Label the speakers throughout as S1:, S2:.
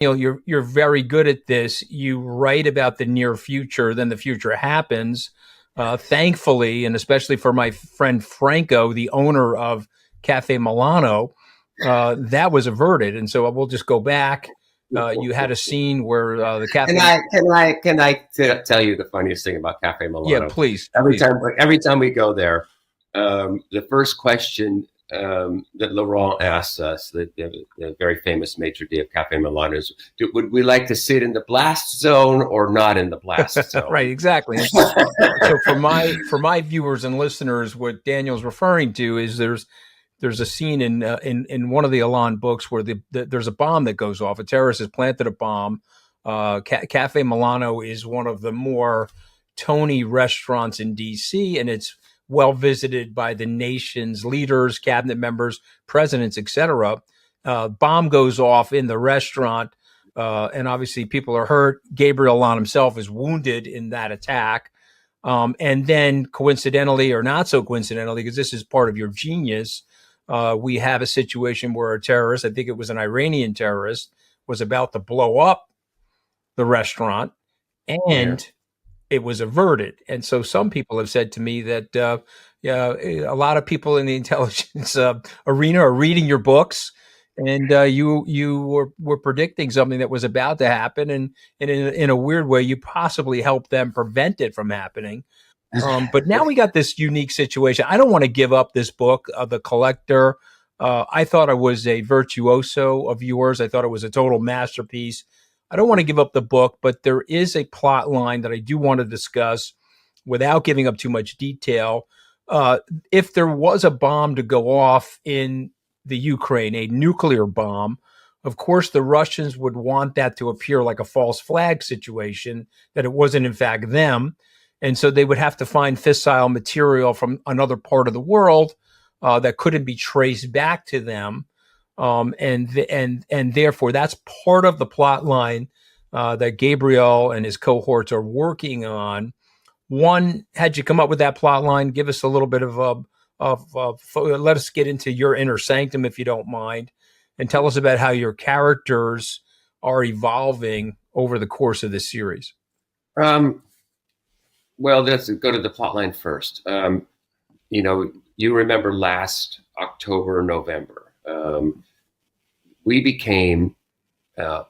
S1: You're very good at this. You write about the near future, then the future happens. Thankfully, and especially for my friend Franco, the owner of Cafe Milano, that was averted. And so we'll just go back. You had a scene where the
S2: Can
S1: cafe.
S2: I tell you the funniest thing about Cafe
S1: Yeah,
S2: Milano?
S1: please,
S2: Every
S1: please.
S2: time we go there, the first question that Laurent asks us, the very famous maitre d' of Cafe Milano, is, would we like to sit in the blast zone or not in the blast
S1: Right,
S2: zone?
S1: exactly. And so for my viewers and listeners, what Daniel's referring to is there's a scene in one of the Alon books where there's a bomb that goes off. A terrorist has planted a bomb. Cafe Milano is one of the more Tony restaurants in D.C., and it's well visited by the nation's leaders, cabinet members, presidents, etc. Bomb goes off in the restaurant, and obviously people are hurt. Gabriel Alon himself is wounded in that attack. And then coincidentally or not so coincidentally, because this is part of your genius, we have a situation where a terrorist, I think it was an Iranian terrorist, was about to blow up the restaurant,
S2: Yeah.
S1: and it was averted. And so some people have said to me that yeah, a lot of people in the intelligence arena are reading your books, and you were predicting something that was about to happen, and in a weird way, you possibly helped them prevent it from happening. But now we got this unique situation. I don't want to give up this book, The Collector. I thought it was a virtuoso of yours. I thought it was a total masterpiece. I don't want to give up the book, but there is a plot line that I do want to discuss without giving up too much detail. If there was a bomb to go off in the Ukraine, a nuclear bomb, of course, the Russians would want that to appear like a false flag situation, that it wasn't, in fact, them. And so they would have to find fissile material from another part of the world that couldn't be traced back to them, and therefore that's part of the plot line that Gabriel and his cohorts are working on. One, had you come up with that plot line? Give us a little bit let us get into your inner sanctum, if you don't mind, and tell us about how your characters are evolving over the course of this series.
S2: Um, well, let's go to the plot line first. You remember last October, November, we became uh,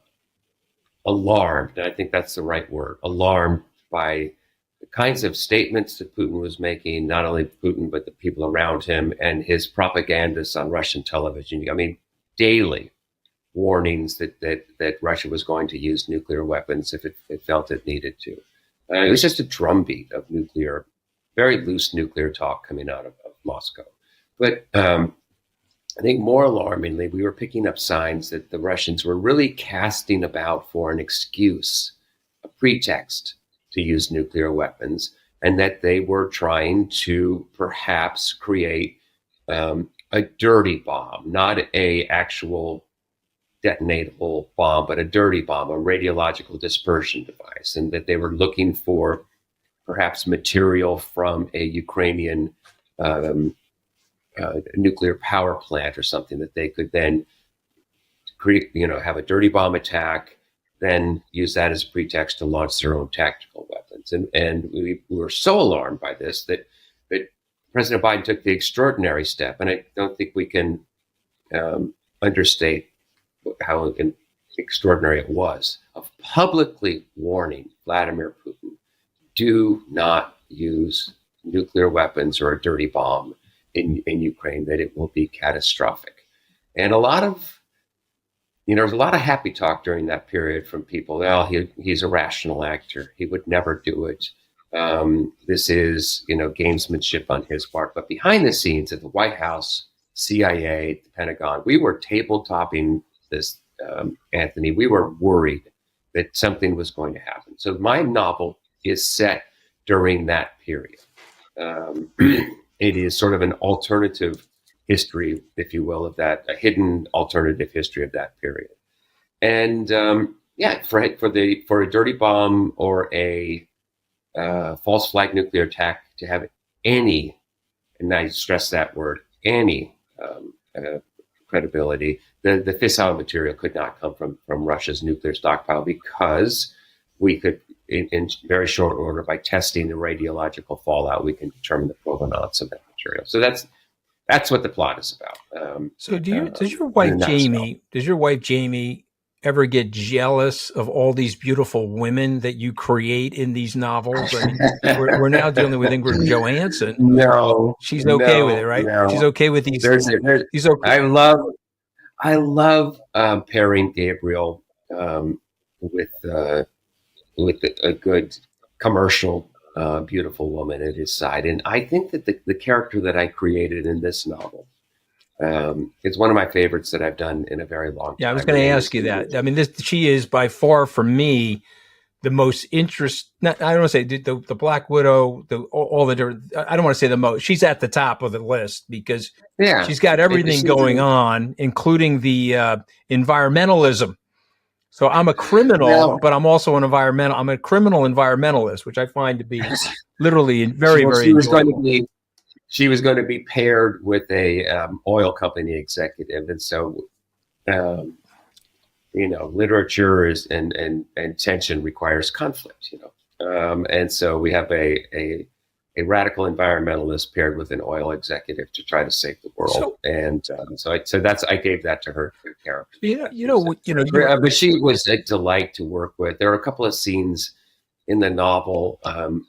S2: alarmed, and I think that's the right word, alarmed by the kinds of statements that Putin was making, not only Putin, but the people around him and his propagandists on Russian television. I mean, daily warnings that Russia was going to use nuclear weapons if it felt it needed to. It was just a drumbeat of very loose nuclear talk coming out of Moscow. But I think more alarmingly, we were picking up signs that the Russians were really casting about for an excuse, a pretext to use nuclear weapons, and that they were trying to perhaps create a dirty bomb, not a actual detonatable bomb, but a dirty bomb, a radiological dispersion device, and that they were looking for perhaps material from a Ukrainian nuclear power plant or something that they could then create, have a dirty bomb attack, then use that as a pretext to launch their own tactical weapons. And we were so alarmed by this that President Biden took the extraordinary step, and I don't think we can understate how extraordinary it was, of publicly warning Vladimir Putin, do not use nuclear weapons or a dirty bomb in Ukraine, that it will be catastrophic. And there's a lot of happy talk during that period from people. Well, he's a rational actor. He would never do it. This is, gamesmanship on his part. But behind the scenes at the White House, CIA, the Pentagon, we were table-topping this, Anthony. We were worried that something was going to happen. So my novel is set during that period. It is sort of an alternative history, if you will, of that, a hidden alternative history of that period. And for a dirty bomb or a false flag nuclear attack to have any, and I stress that word, any credibility. The fissile material could not come from Russia's nuclear stockpile because we could, in very short order, by testing the radiological fallout, we can determine the provenance of that material. So that's what the plot is about.
S1: So does your wife Jamie ever get jealous of all these beautiful women that you create in these novels? I mean, we're now dealing with Ingrid Johansson.
S2: No,
S1: she's okay with it, right?
S2: No.
S1: She's okay with these.
S2: These okay. I love pairing Gabriel with a good commercial, beautiful woman at his side, and I think that the character that I created in this novel it's one of my favorites that I've done in a very long time.
S1: Yeah, I was going to ask you that. I mean, she is by far for me the most I don't want to say the Black Widow, all the different. I don't want to say the most. She's at the top of the list because she's got everything going on, including the environmentalism. So I'm a criminal, but I'm also an environmental. I'm a criminal environmentalist, which I find to be literally very, very enjoyable.
S2: She was going to be paired with a oil company executive, and so literature is and tension requires conflict. And so we have a radical environmentalist paired with an oil executive to try to save the world. I gave that to her character. But she was a delight to work with. There are a couple of scenes in the novel,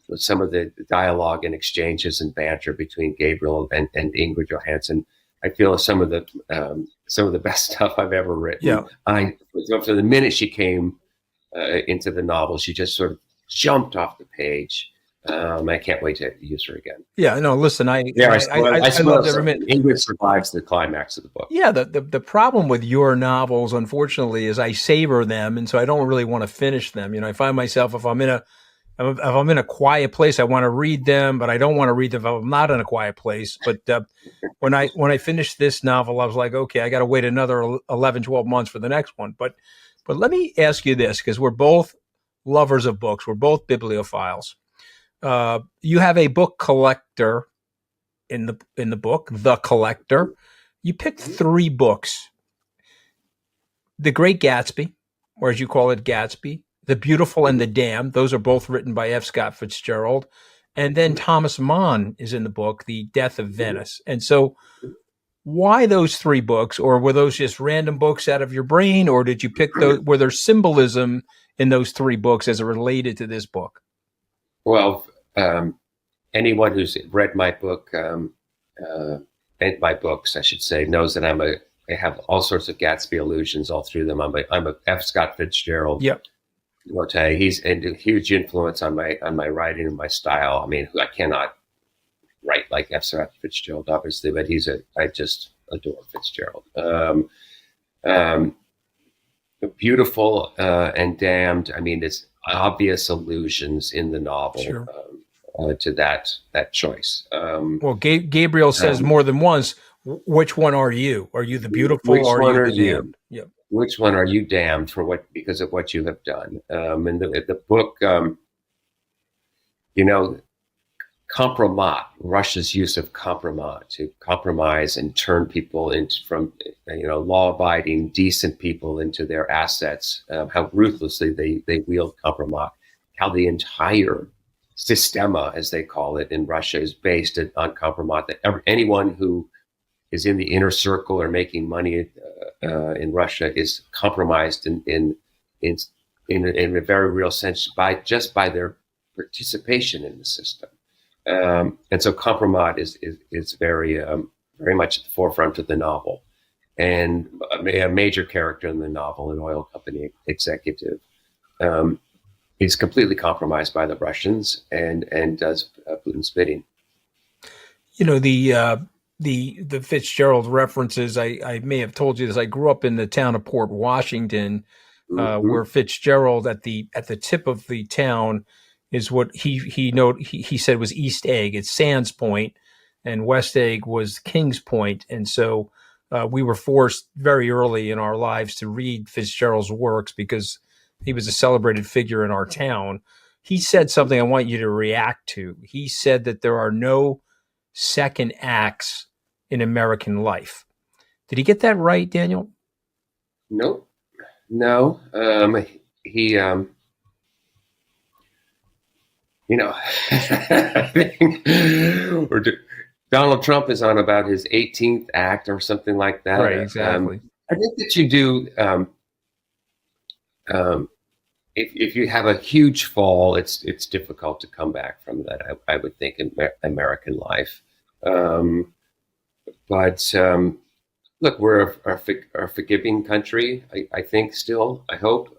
S2: with some of the dialogue and exchanges and banter between Gabriel and Ingrid Johansson. I feel some of the best stuff I've ever written.
S1: Yeah.
S2: From the minute she came into the novel, she just sort of jumped off the page. I can't wait to use her again.
S1: Yeah, no, listen, I
S2: love every minute. Ingrid survives the climax of the book.
S1: Yeah, the problem with your novels, unfortunately, is I savor them, and so I don't really want to finish them. I find myself if I'm in a quiet place, I want to read them, but I don't want to read them if I'm not in a quiet place. But when I finished this novel, I was like, okay, I got to wait another 11, 12 months for the next one. But let me ask you this, because we're both lovers of books. We're both bibliophiles. You have a book collector in the book, The Collector. You picked 3 books: The Great Gatsby, or as you call it, Gatsby, The Beautiful and the Damned. Those are both written by F. Scott Fitzgerald. And then Thomas Mann is in the book, The Death of Venice. And so why those 3 books, or were those just random books out of your brain, or did you pick those? Were there symbolism in those 3 books as it related to this book?
S2: Well, anyone who's read my book, and my books, I should say, knows that I have all sorts of Gatsby allusions all through them. I'm a F. Scott Fitzgerald.
S1: Yep.
S2: He's a huge influence on my writing and my style. I mean, I cannot write like F. Scott Fitzgerald, obviously, but I just adore Fitzgerald. Beautiful and Damned. I mean, it's obvious allusions in the novel.
S1: Sure.
S2: To that choice.
S1: Well, Gabriel says more than once, which one are you? Are you the beautiful, or are you the damned? Yep.
S2: Which one are you damned because of what you have done? And the book, compromat, Russia's use of compromat, to compromise and turn people from law-abiding, decent people into their assets, how ruthlessly they wield compromat, how the entire Systema, as they call it in Russia, is based on compromat. That anyone who is in the inner circle or making money in Russia is compromised in a very real sense by their participation in the system. And so compromat is very very much at the forefront of the novel, and a major character in the novel, an oil company executive. He's completely compromised by the Russians and does Putin's bidding.
S1: The Fitzgerald references. I may have told you this. I grew up in the town of Port Washington, where Fitzgerald at the tip of the town is what he said was East Egg. It's Sands Point, and West Egg was Kings Point, and so we were forced very early in our lives to read Fitzgerald's works because he was a celebrated figure in our town. He said something I want you to react to. He said that there are no second acts in American life. Did he get that right, Daniel?
S2: Nope. No. He, you know, Donald Trump is on about his 18th act or something like
S1: Right,
S2: that.
S1: exactly.
S2: I think that you do, um, if you have a huge fall, it's difficult to come back from that. I would think in American life. Um, but look, we're a forgiving country. I think still. I hope.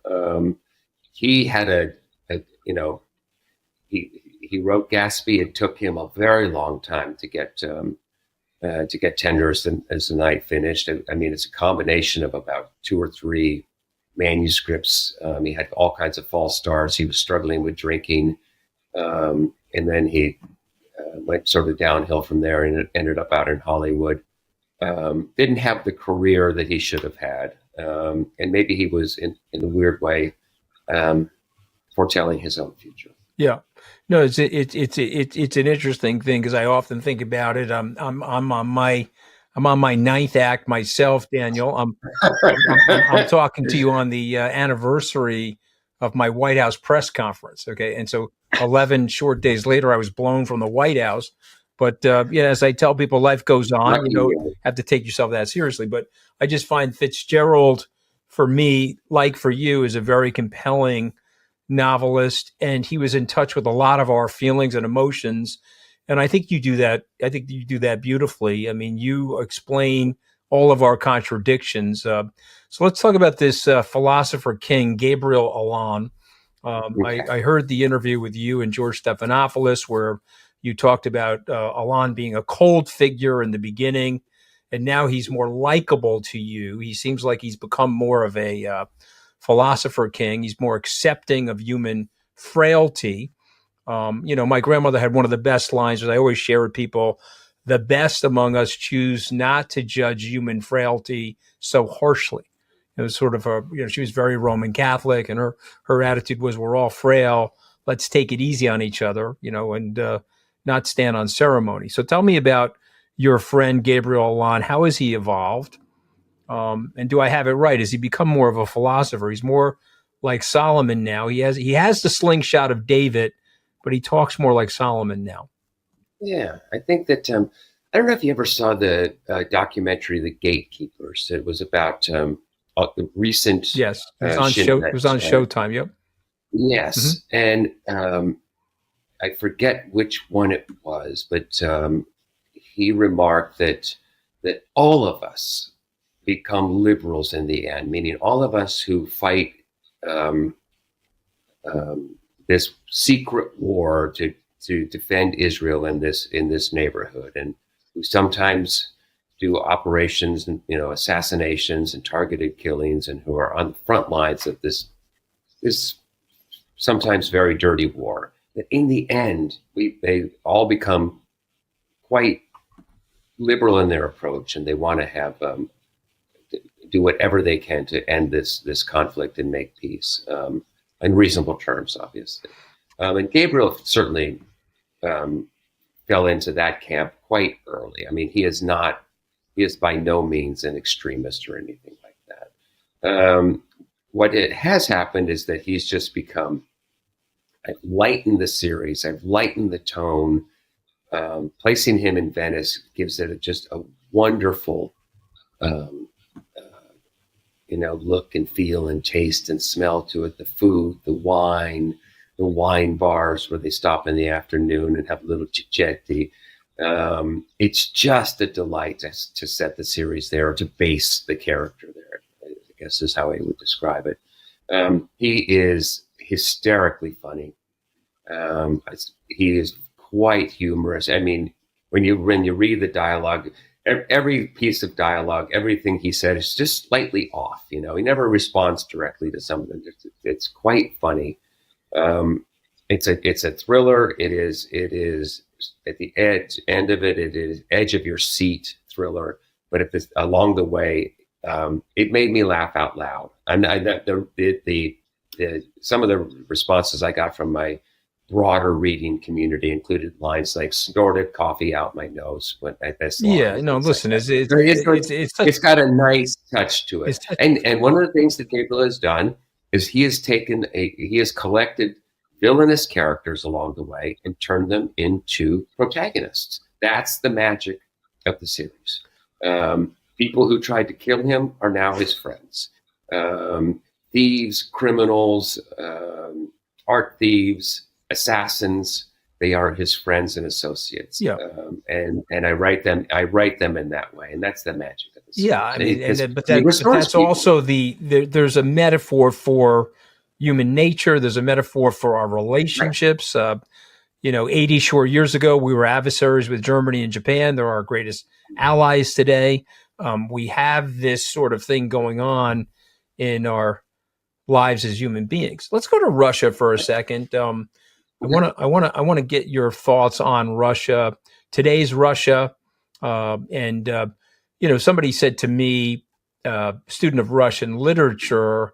S2: He had a you know he wrote Gatsby. It took him a very long time to get tender as the night finished. I mean, it's a combination of about two or three manuscripts. He had all kinds of false starts. He was struggling with drinking, and then he went sort of downhill from there and ended up out in Hollywood. Didn't have the career that he should have had, and maybe he was in a weird way um, foretelling his own future.
S1: Yeah. No, it's an interesting thing because I often think about it. I'm on my ninth act myself, Daniel. I'm talking to you on the anniversary of my White House press conference. Okay, and so 11 short days later, I was blown from the White House. But yeah, as I tell people, life goes on. You
S2: Lucky
S1: don't
S2: you.
S1: have to take yourself that seriously. But I just find Fitzgerald, for me, like for you, is a very compelling novelist, and he was in touch with a lot of our feelings and emotions. And I think you do that. I think you do that beautifully. I mean, you explain all of our contradictions. So let's talk about this philosopher king, Gabriel Allon.
S2: Okay.
S1: I heard the interview with you and George Stephanopoulos where you talked about Allon being a cold figure in the beginning, and now he's more likable to you. He seems like he's become more of a philosopher king. He's more accepting of human frailty. My grandmother had one of the best lines that I always share with people: "The best among us choose not to judge human frailty so harshly." It was sort of she was very Roman Catholic, and her attitude was, "We're all frail. Let's take it easy on each other, and not stand on ceremony." So tell me about your friend Gabriel Allon. How has he evolved? And do I have it right? Has he become more of a philosopher? He's more like Solomon now. He has the slingshot of David, but he talks more like Solomon now.
S2: Yeah, I think that I don't know if you ever saw the documentary "The Gatekeepers." It was about the recent
S1: Yes, it was on
S2: shin
S1: show. It was
S2: that
S1: on Showtime. Yep. Hmm.
S2: yes, and I forget which one it was, but he remarked that all of us become liberals in the end, meaning all of us who fight um, this secret war to defend Israel in this neighborhood, and who sometimes do operations and assassinations and targeted killings, and who are on the front lines of this sometimes very dirty war. That in the end, they all become quite liberal in their approach, and they want to have do whatever they can to end this conflict and make peace in reasonable terms, obviously. And Gabriel certainly um, fell into that camp quite early. I mean, he is by no means an extremist or anything like that. What it has happened is that he's just become. I've lightened the series. I've lightened the tone. Placing him in Venice gives it just a wonderful um, look and feel and taste and smell to it. The food, the wine bars where they stop in the afternoon and have a little chichetti. It's just a delight to set the series there, or to base the character there, I guess is how I would describe it. He is hysterically funny. He is quite humorous. I mean, when you read the dialogue, every piece of dialogue, everything he said is just slightly off. He never responds directly to something. It's quite funny. Um, it's a thriller. It is at the end of it. It is edge of your seat thriller. But along the way, it made me laugh out loud. And some of the responses I got from my broader reading community included lines like "snorted coffee out my nose" when at this
S1: Yeah,
S2: line,
S1: no,
S2: things like
S1: listen,
S2: that.
S1: it's
S2: So
S1: it's such
S2: it's got a nice touch to it.
S1: it's such
S2: And one of the things that Gabriel has done is he has collected villainous characters along the way and turned them into protagonists. That's the magic of the series. People who tried to kill him are now his friends. Thieves, criminals, art thieves, assassins. They are his friends and associates,
S1: yeah.
S2: and I write them in that way, and that's the magic of the
S1: Yeah,
S2: series.
S1: I mean, and
S2: Because
S1: then, but
S2: he
S1: that, but
S2: restores
S1: that's
S2: people.
S1: also there's a metaphor for human nature. There's a metaphor for our
S2: Right.
S1: relationships. 80 short years ago, we were adversaries with Germany and Japan. They're our greatest allies today. We have this sort of thing going on in our lives as human beings. Let's go to Russia for a second.
S2: Okay.
S1: I want to get your thoughts on Russia, today's Russia, and somebody said to me, student of Russian literature,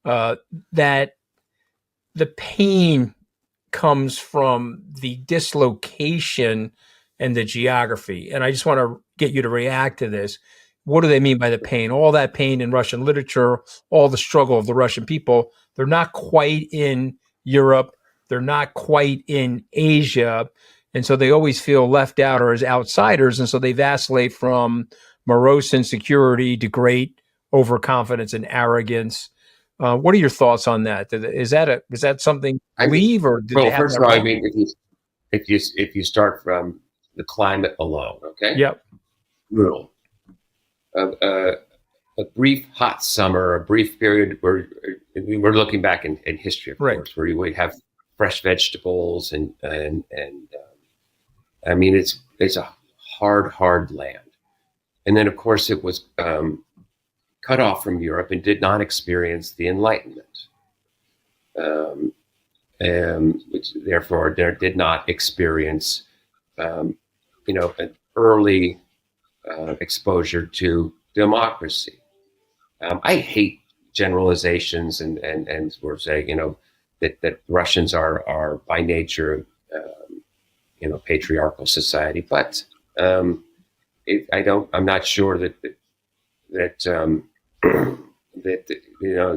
S1: that the pain comes from the dislocation and the geography. And I just want to get you to react to this. What do they mean by the pain? All that pain in Russian literature, all the struggle of the Russian people, they're not quite in Europe. They're not quite in Asia. And so they always feel left out or as outsiders. And so they vacillate from morose insecurity to great overconfidence and arrogance. What are your thoughts on that? Is that something
S2: I
S1: you
S2: mean,
S1: believe, or did they
S2: well,
S1: have
S2: first
S1: that
S2: of all, I
S1: wrong?
S2: mean, if you start from the climate alone, okay,
S1: Yep.
S2: brutal. A brief hot summer, a brief period where we're looking back in history, of
S1: Right.
S2: course, where you would have fresh vegetables and I mean, it's a hard land. And then, of course, it was cut off from Europe and did not experience the Enlightenment, um, and which therefore did not experience, an early exposure to democracy. I hate generalizations and we're saying, that Russians are by nature, patriarchal society, but I'm not sure that that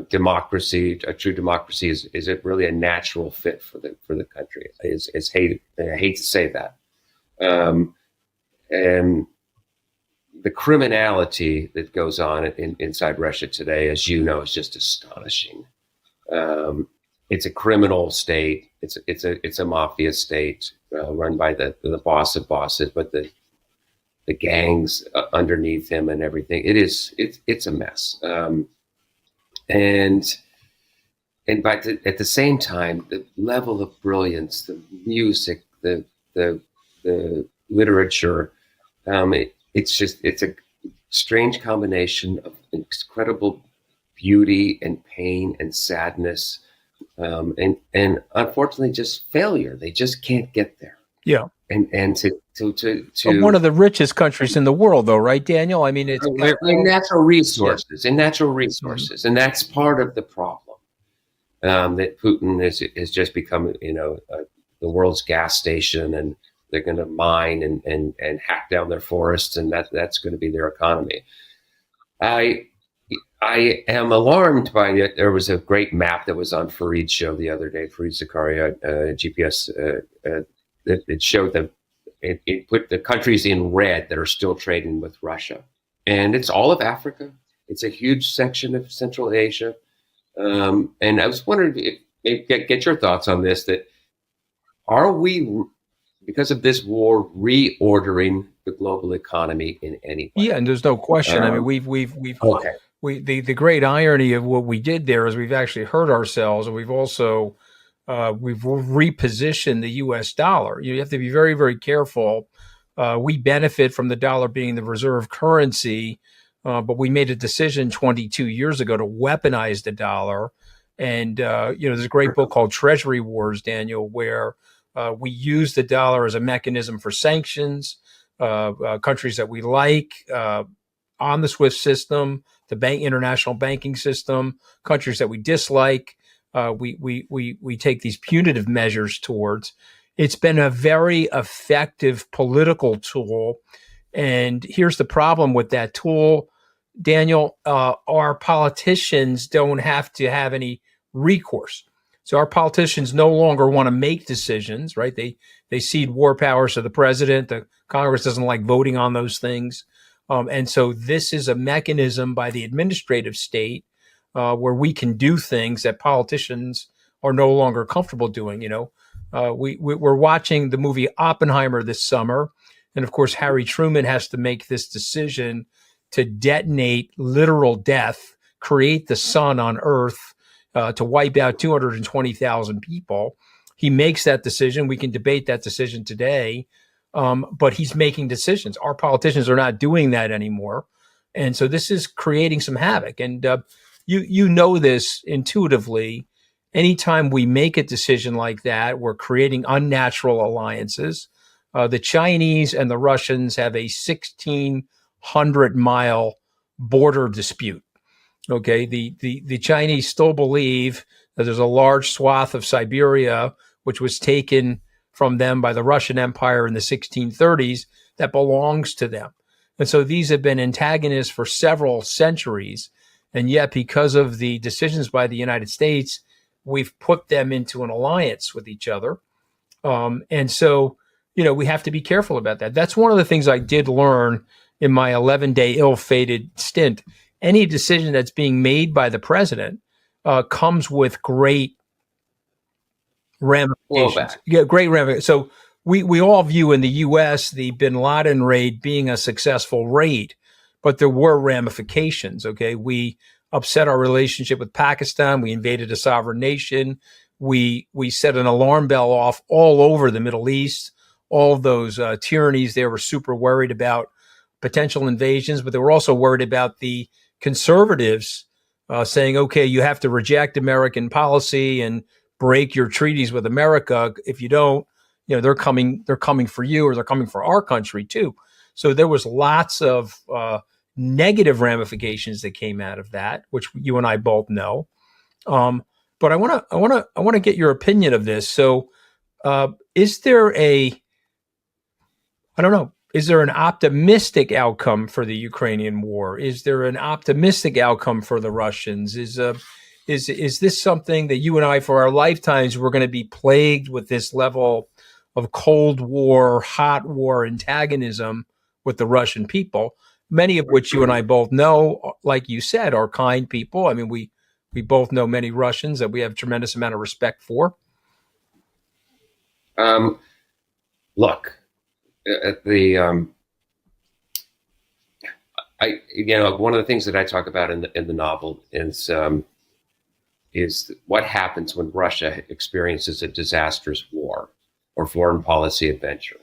S2: democracy, a true democracy, is it really a natural fit for the country? Is hate I hate to say that, and the criminality that goes on inside Russia today, as you know, is just astonishing. It's a criminal state. It's a mafia state run by the boss of bosses, but the gangs underneath him and everything. It's a mess. And but at the same time, the level of brilliance, the music, the literature, it's a strange combination of incredible beauty and pain and sadness, and unfortunately just failure. They just can't get there.
S1: Yeah.
S2: And
S1: One of the richest countries in the world, though, right, Daniel? I mean, it's got
S2: in
S1: all,
S2: natural
S1: yeah.
S2: resources,
S1: Mhm.
S2: and that's part of the problem, that Putin has just become, the world's gas station, and they're going to mine and hack down their forests, and that's going to be their economy. I I am alarmed by it. There was a great map that was on Farid's show the other day, Farid Zakaria, GPS. It showed it put the countries in red that are still trading with Russia, and it's all of Africa. It's a huge section of Central Asia, and I was wondering if get your thoughts on this. That are we, because of this war, reordering the global economy in any way?
S1: Yeah, and there's no question. I mean,
S2: Um,
S1: we've
S2: okay,
S1: the great irony of what we did there is we've actually hurt ourselves, and we've also we've repositioned the U.S. dollar. You have to be very, very careful. We benefit from the dollar being the reserve currency, but we made a decision 22 years ago to weaponize the dollar. And there's a great book called Treasury Wars, Daniel, where we use the dollar as a mechanism for sanctions. Countries that we like on the SWIFT system, the international banking system, countries that we dislike. we take these punitive measures towards. It's been a very effective political tool. And here's the problem with that tool, Daniel. Our politicians don't have to have any recourse. So our politicians no longer want to make decisions, right? They cede war powers to the president. The Congress doesn't like voting on those things. And so this is a mechanism by the administrative state where we can do things that politicians are no longer comfortable doing. We're watching the movie Oppenheimer this summer. And of course, Harry Truman has to make this decision to detonate literal death, create the sun on Earth, to wipe out 220,000 people. He makes that decision. We can debate that decision today, but he's making decisions. Our politicians are not doing that anymore. And so this is creating some havoc. And you know this intuitively. Anytime we make a decision like that, we're creating unnatural alliances. The Chinese and the Russians have a 1,600-mile border dispute. Okay, the Chinese still believe that there's a large swath of Siberia, which was taken from them by the Russian Empire in the 1630s, that belongs to them. And so these have been antagonists for several centuries. And yet, because of the decisions by the United States, we've put them into an alliance with each other. And so, we have to be careful about that. That's one of the things I did learn in my 11-day ill-fated stint. Any decision that's being made by the president comes with great ramifications. Yeah, great ramifications. So we all view in the U.S. the Bin Laden raid being a successful raid, but there were ramifications. Okay, we upset our relationship with Pakistan. We invaded a sovereign nation. We set an alarm bell off all over the Middle East. All of those tyrannies, they were super worried about potential invasions, but they were also worried about the conservatives saying, okay, you have to reject American policy and break your treaties with America. If you don't, they're coming for you, or they're coming for our country too. So there was lots of negative ramifications that came out of that, which you and I both know. But I want to get your opinion of this. So is there is there an optimistic outcome for the Ukrainian war? Is there an optimistic outcome for the Russians? Is this something that you and I, for our lifetimes, we're going to be plagued with this level of Cold War, hot war antagonism with the Russian people, many of which you and I both know, like you said, are kind people. I mean, we both know many Russians that we have a tremendous amount of respect for.
S2: Look, one of the things that I talk about in the novel is what happens when Russia experiences a disastrous war or foreign policy adventure.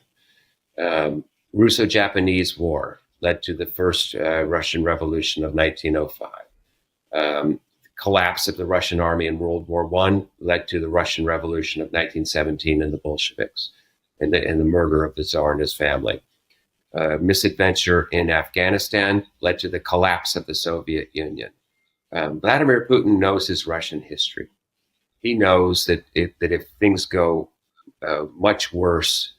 S2: Russo-Japanese War led to the first Russian Revolution of 1905. Collapse of the Russian army in World War I led to the Russian Revolution of 1917 and the Bolsheviks and the murder of the Tsar and his family. Misadventure in Afghanistan led to the collapse of the Soviet Union. Vladimir Putin knows his Russian history. He knows that if things go much worse,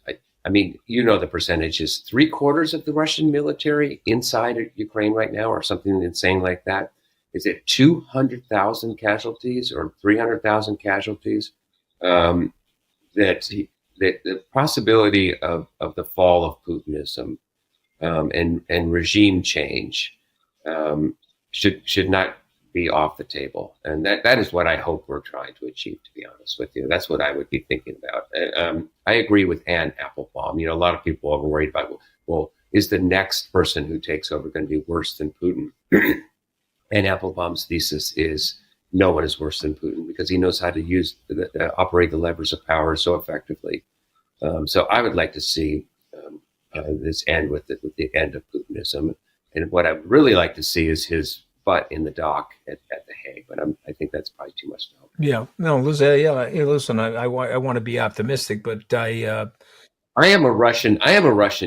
S2: I mean, the percentage is 3/4 of the Russian military inside Ukraine right now, or something insane like that. Is it 200,000 casualties or 300,000 casualties? That the possibility of the fall of Putinism and regime change should not be off the table. And that is what I hope we're trying to achieve, to be honest with you. That's what I would be thinking about. I agree with Anne Applebaum. A lot of people are worried about, well, is the next person who takes over going to be worse than Putin? Anne Applebaum's thesis is no one is worse than Putin because he knows how to operate the levers of power so effectively. So I would like to see this end with the end of Putinism. And what I'd really like to see is his butt in the dock at The Hague. But I think that's probably too much to hope.
S1: Yeah, no, listen, I want to be optimistic, but I
S2: am a Russian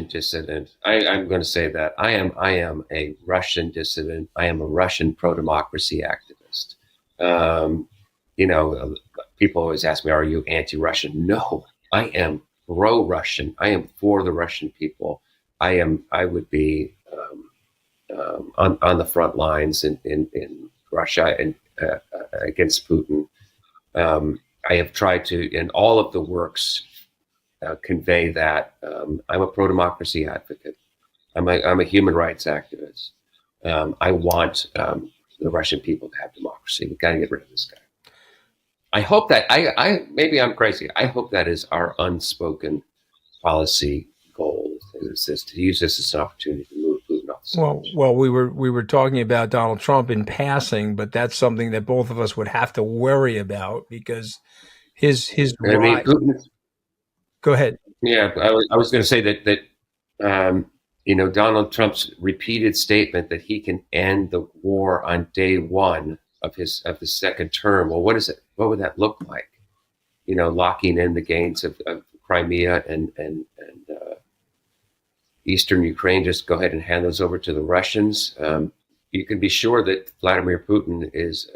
S2: dissident. I'm going to say that I am a Russian dissident. I am a Russian pro-democracy activist. people always ask me, "Are you anti-Russian?" No, I am pro-Russian. I am for the Russian people. I would be on the front lines in Russia and against Putin. I have tried to, in all of the works, convey that I'm a pro-democracy advocate. I'm a human rights activist. I want the Russian people to have democracy. We've got to get rid of this guy. I hope that I maybe I'm crazy. I hope that is our unspoken policy goal. Is this to use this as an opportunity to move Putin off the stage.
S1: Well, we were talking about Donald Trump in passing, but that's something that both of us would have to worry about because his
S2: I mean,
S1: rise.
S2: Putin.
S1: Go ahead.
S2: Yeah, I was going to say that Donald Trump's repeated statement that he can end the war on day one of the second term. Well, what is it? What would that look like? Locking in the gains of Crimea and Eastern Ukraine. Just go ahead and hand those over to the Russians. You can be sure that Vladimir Putin is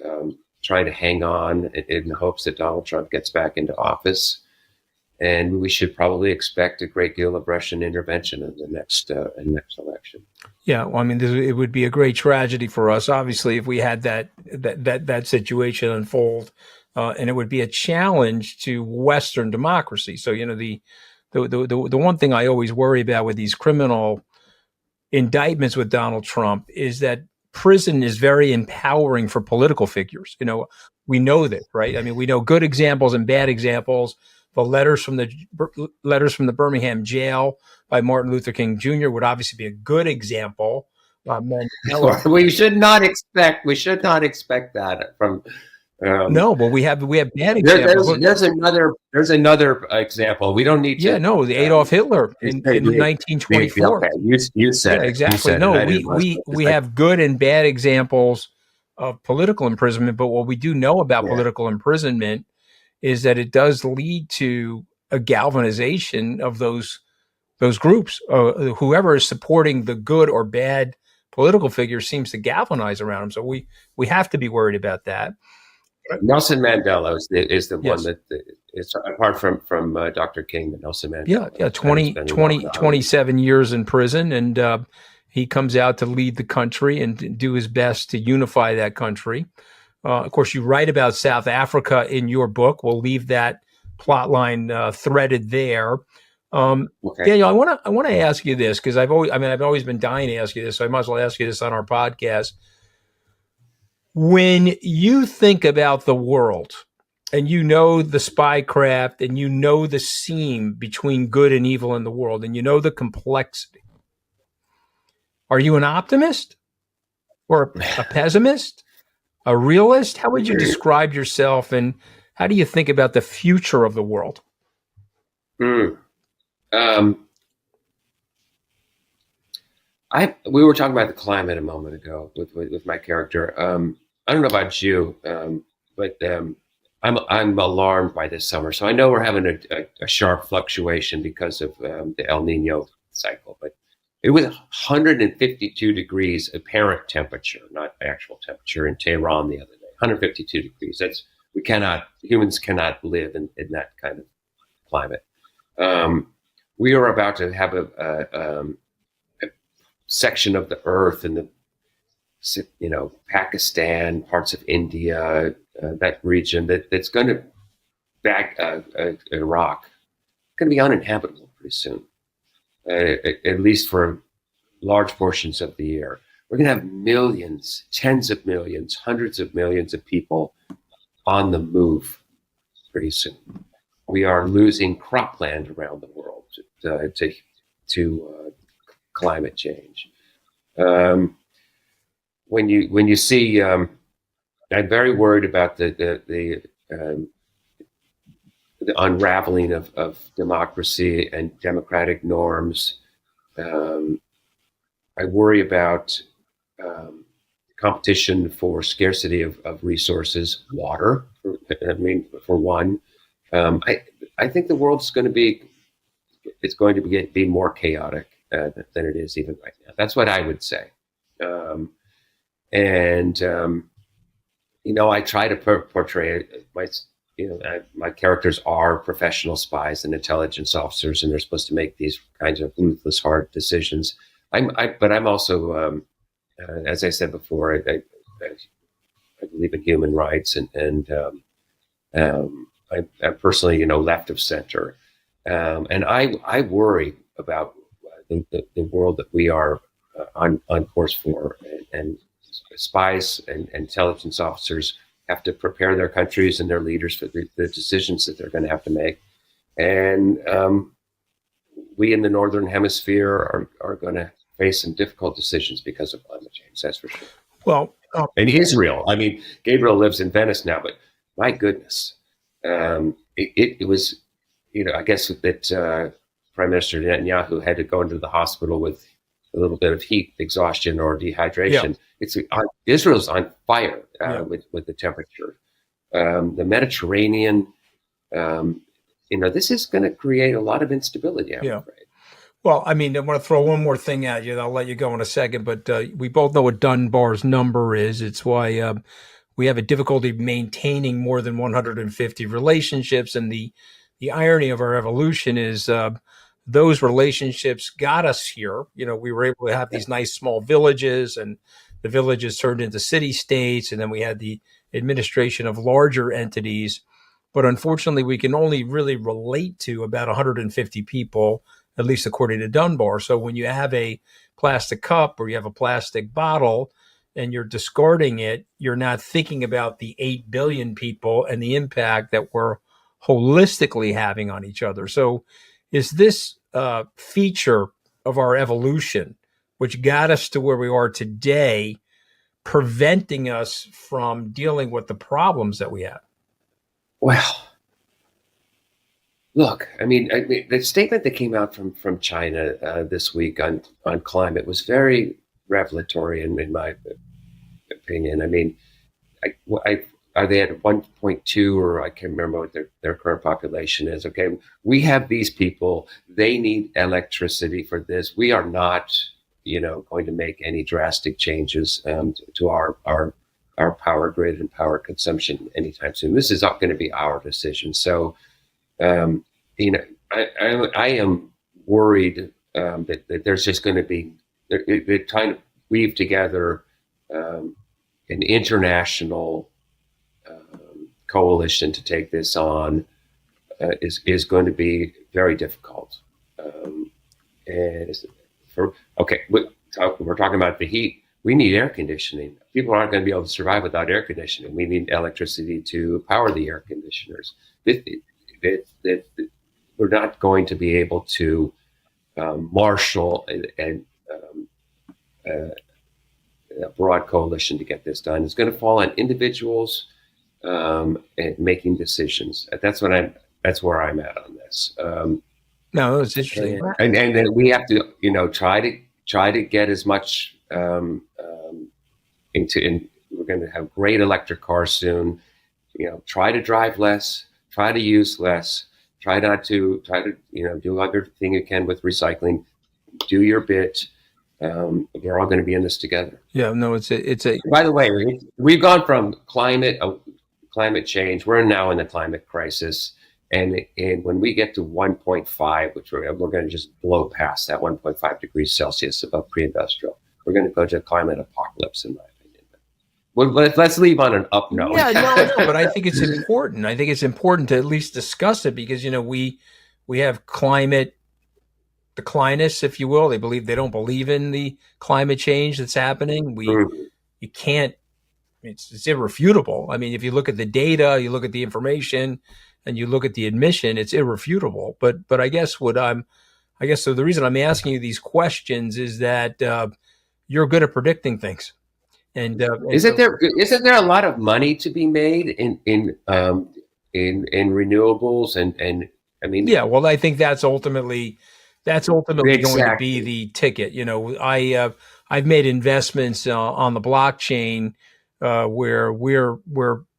S2: trying to hang on in the hopes that Donald Trump gets back into office. And we should probably expect a great deal of Russian intervention in the next election.
S1: Yeah, well, I mean, it would be a great tragedy for us, obviously, if we had that situation unfold, and it would be a challenge to Western democracy. So, the one thing I always worry about with these criminal indictments with Donald Trump is that prison is very empowering for political figures. We know that, right? I mean, we know good examples and bad examples. The letters from the Birmingham jail by Martin Luther King Jr. would obviously be a good example.
S2: We should not expect that from.
S1: No, but we have bad examples.
S2: There's another example. We don't need to.
S1: Yeah, no, the Adolf Hitler in 1924.
S2: Okay, you said
S1: exactly. We have good and bad examples of political imprisonment, but what we do know about political imprisonment is that it does lead to a galvanization of those groups. Whoever is supporting the good or bad political figure seems to galvanize around them. So we have to be worried about that.
S2: Nelson Mandela is the one that is apart from Dr. King, Nelson Mandela.
S1: Yeah, 27 years in prison, and he comes out to lead the country and do his best to unify that country. Of course, you write about South Africa in your book. We'll leave that plot line threaded there.
S2: Okay.
S1: Daniel, I want to ask you this because I've always been dying to ask you this, so I might as well ask you this on our podcast. When you think about the world, and the spycraft, and the seam between good and evil in the world, and the complexity, are you an optimist or a pessimist? A realist? How would you describe yourself, and how do you think about the future of the world?
S2: We were talking about the climate a moment ago with my character. I don't know about you, but I'm alarmed by this summer. So I know we're having a sharp fluctuation because of the El Nino cycle, but it was 152 degrees apparent temperature, not actual temperature, in Tehran the other day. 152 degrees. Humans cannot live in that kind of climate. We are about to have a section of the earth in Pakistan, parts of India, that region that's going to back Iraq, going to be uninhabitable pretty soon. At least for large portions of the year. We're going to have millions, tens of millions, hundreds of millions of people on the move pretty soon. We are losing cropland around the world to climate change. When you see, I'm very worried about the unraveling of democracy and democratic norms. I worry about competition for scarcity of resources, water, for one. I think the world's going to be more chaotic than it is even right now. That's what I would say. I try to portray my, my characters are professional spies and intelligence officers, and they're supposed to make these kinds of ruthless, hard decisions. But I'm also, as I said before, I believe in human rights, and I'm personally, left of center, and I worry about the world that we are on course for, and spies and intelligence officers have to prepare their countries and their leaders for the decisions that they're going to have to make, and we in the northern hemisphere are going to face some difficult decisions because of climate change. That's for sure.
S1: Well,
S2: And Israel. I mean, Gabriel lives in Venice now, but my goodness, it was, I guess that Prime Minister Netanyahu had to go into the hospital with a little bit of heat exhaustion or dehydration. Yeah. Israel's on fire with the temperature. The Mediterranean, this is going to create a lot of instability, I'm afraid.
S1: Well, I mean, I want to throw one more thing at you. I'll let you go in a second, but we both know what Dunbar's number is. It's why we have a difficulty maintaining more than 150 relationships. And the irony of our evolution is those relationships got us here. We were able to have these nice small villages, and the villages turned into city states. And then we had the administration of larger entities. But unfortunately, we can only really relate to about 150 people, at least according to Dunbar. So when you have a plastic cup or you have a plastic bottle and you're discarding it, you're not thinking about the 8 billion people and the impact that we're holistically having on each other. So is this feature of our evolution, which got us to where we are today, preventing us from dealing with the problems that we have?
S2: Well, look, I mean, the statement that came out from China this week on climate was very revelatory, in my opinion. I mean, are they at 1.2, or I can't remember what their current population is? Okay, we have these people; they need electricity for this. We are not, going to make any drastic changes to our power grid and power consumption anytime soon. This is not going to be our decision. So. I am worried that there's just going to be, they're trying to weave together an international coalition to take this on is going to be very difficult. We're talking about the heat. We need air conditioning. People aren't going to be able to survive without air conditioning. We need electricity to power the air conditioners. That we're not going to be able to marshal a broad coalition to get this done. It's going to fall on individuals and making decisions. That's where I'm at on this.
S1: No, it's interesting,
S2: and then we have to try to get as much into. We're going to have great electric cars soon. Try to drive less. Try to use less. Try to do everything you can with recycling. Do your bit. We're all going to be in this together.
S1: Yeah, no, it's a.
S2: By the way, we've gone from climate change. We're now in the climate crisis, and when we get to 1.5, which we're going to just blow past that 1.5 degrees Celsius above pre-industrial, we're going to go to a climate apocalypse, in my opinion. Well, let's leave on an up note.
S1: Yeah, no, but I think it's important. I think it's important to at least discuss it because we have climate declinists, if you will. They don't believe in the climate change that's happening. You can't. It's irrefutable. I mean, if you look at the data, you look at the information, and you look at the admission, it's irrefutable. But I guess so. The reason I'm asking you these questions is that you're good at predicting things. And
S2: isn't there a lot of money to be made in renewables and I mean,
S1: yeah, well, I think that's ultimately exactly going to be the ticket. I've made investments on the blockchain where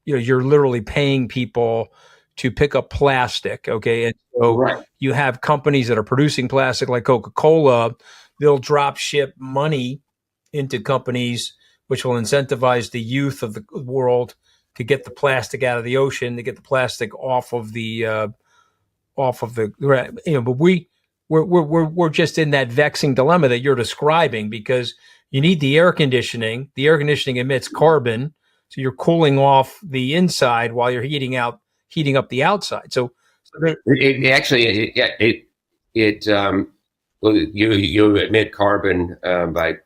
S1: you're literally paying people to pick up plastic. Okay, and so you have companies that are producing plastic like Coca-Cola. They'll drop ship money into companies which will incentivize the youth of the world to get the plastic out of the ocean, to get the plastic off of the, but we're just in that vexing dilemma that you're describing, because you need the air conditioning. The air conditioning emits carbon, so you're cooling off the inside while you're heating up the outside.
S2: It actually, well, you emit carbon by,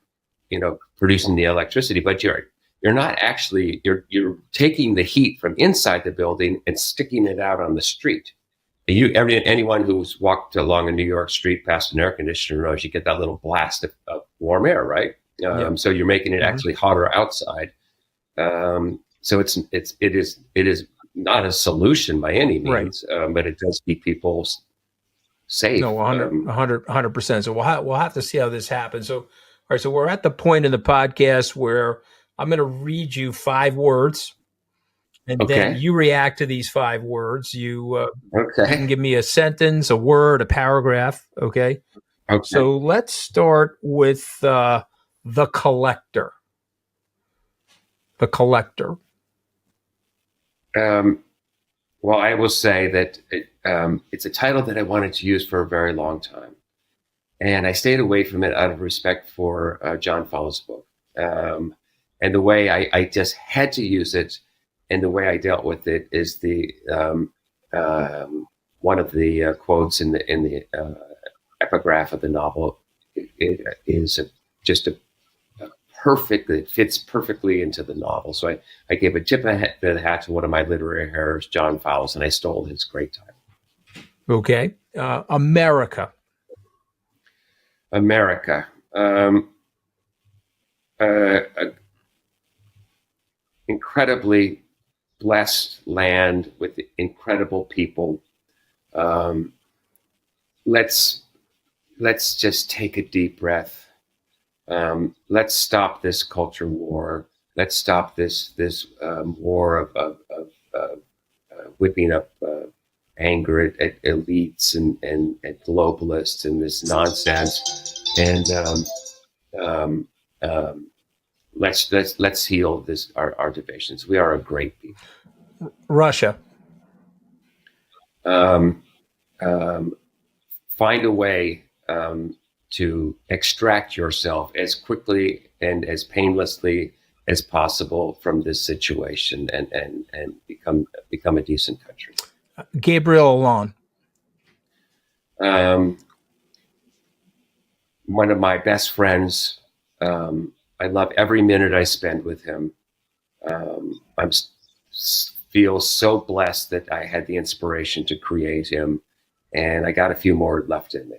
S2: producing the electricity, but you're not actually, you're taking the heat from inside the building and sticking it out on the street. Anyone who's walked along a New York street past an air conditioner knows you get that little blast of warm air, right? So you're making it actually hotter outside. So it is not a solution by any means, but it does keep people safe.
S1: No, 100%. So we'll have to see how this happens. So, all right. So we're at the point in the podcast where I'm going to read you 5 words, and then you react to these 5 words. You can give me a sentence, a word, a paragraph. Okay. So let's start with the collector. The collector.
S2: Well, I will say that it's a title that I wanted to use for a very long time, and I stayed away from it out of respect for John Fowles' book, and the way I just had to use it, and the way I dealt with it is the one of the quotes in the epigraph of the novel. It is just a perfect. It fits perfectly into the novel. So I gave a tip of the hat to one of my literary heroes, John Fowles, and I stole his great title.
S1: Okay. America.
S2: America. Incredibly blessed land with incredible people. Let's just take a deep breath. Let's stop this culture war. Let's stop this war of whipping up anger at elites and globalists and this nonsense. And let's heal our divisions. We are a great people.
S1: Russia.
S2: Find a way to extract yourself as quickly and as painlessly as possible from this situation, and become a decent country.
S1: Gabriel Allon.
S2: One of my best friends. I love every minute I spend with him. I feel so blessed that I had the inspiration to create him, and I got a few more left in me.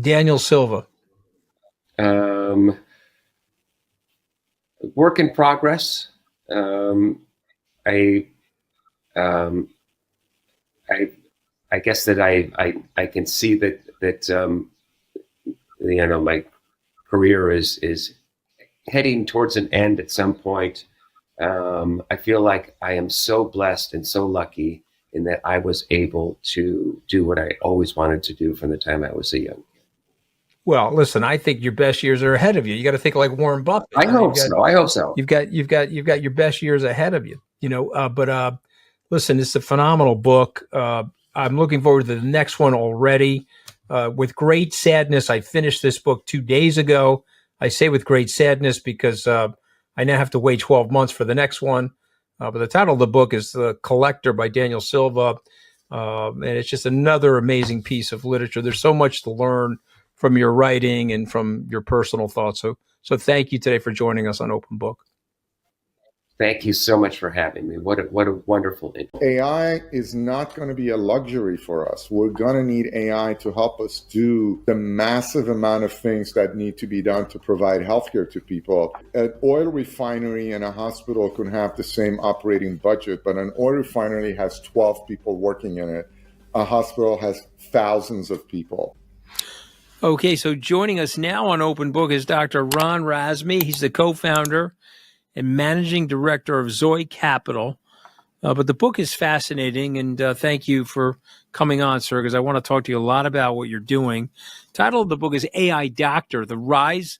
S1: Daniel Silva.
S2: Work in progress. I guess that I can see that my career is heading towards an end at some point. I feel like I am so blessed and so lucky in that I was able to do what I always wanted to do from the time I was a young kid.
S1: Well, listen, I think your best years are ahead of you. You got to think like Warren Buffett.
S2: I hope so.
S1: You've got your best years ahead of you. But listen, it's a phenomenal book. I'm looking forward to the next one already. With great sadness, I finished this book 2 days ago. I say with great sadness because I now have to wait 12 months for the next one. But the title of the book is The Collector by Daniel Silva. And it's just another amazing piece of literature. There's so much to learn from your writing and from your personal thoughts. So thank you today for joining us on Open Book.
S2: Thank you so much for having me. What a wonderful interview.
S3: AI is not going to be a luxury for us. We're going to need AI to help us do the massive amount of things that need to be done to provide healthcare to people. An oil refinery and a hospital can have the same operating budget, but an oil refinery has 12 people working in it. A hospital has thousands of people.
S1: Okay, so joining us now on Open Book is Dr. Ron Razmi. He's the co-founder and managing director of Zoe Capital. But the book is fascinating, and thank you for coming on, sir, because I want to talk to you a lot about what you're doing. Title of the book is AI Doctor, The Rise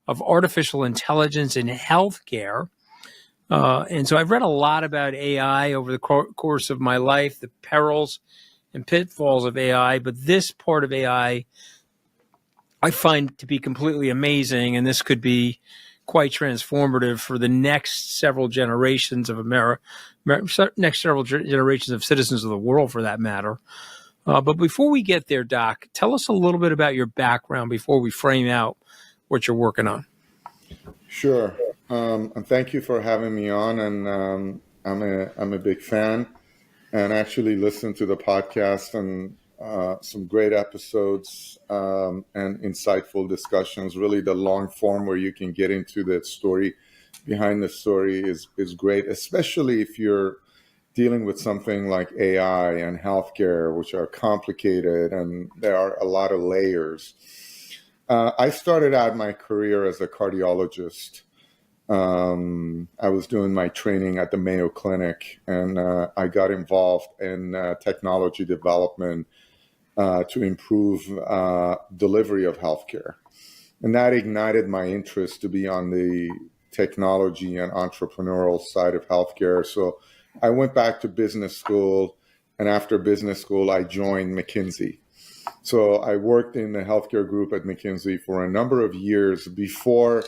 S1: of Artificial Intelligence in Healthcare. And so I've read a lot about AI over the course of my life, the perils and pitfalls of AI. But this part of AI I find to be completely amazing, and this could be quite transformative for the next several generations of next several generations of citizens of the world, for that matter. But before we get there, Doc, tell us a little bit about your background before we frame out what you're working on.
S3: Sure. And thank you for having me on. And I'm a big fan, and actually listen to the podcast and some great episodes and insightful discussions. Really, the long form where you can get into the story behind the story is great, especially if you're dealing with something like AI and healthcare, which are complicated and there are a lot of layers. I started out my career as a cardiologist. I was doing my training at the Mayo Clinic, and I got involved in technology development to improve delivery of healthcare. And that ignited my interest to be on the technology and entrepreneurial side of healthcare. So I went back to business school, and after business school, I joined McKinsey. So I worked in the healthcare group at McKinsey for a number of years before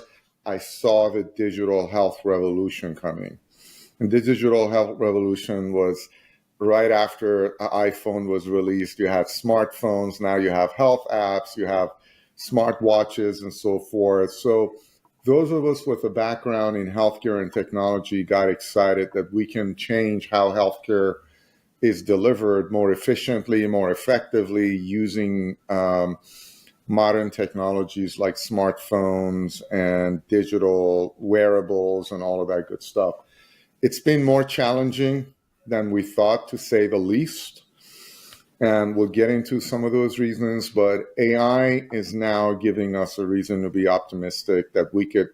S3: I saw the digital health revolution coming. And the digital health revolution was right after iPhone was released. You had smartphones, now you have health apps, you have smartwatches and so forth. So those of us with a background in healthcare and technology got excited that we can change how healthcare is delivered more efficiently, more effectively using modern technologies like smartphones and digital wearables and all of that good stuff. It's been more challenging than we thought, to say the least. And we'll get into some of those reasons, but AI is now giving us a reason to be optimistic that we could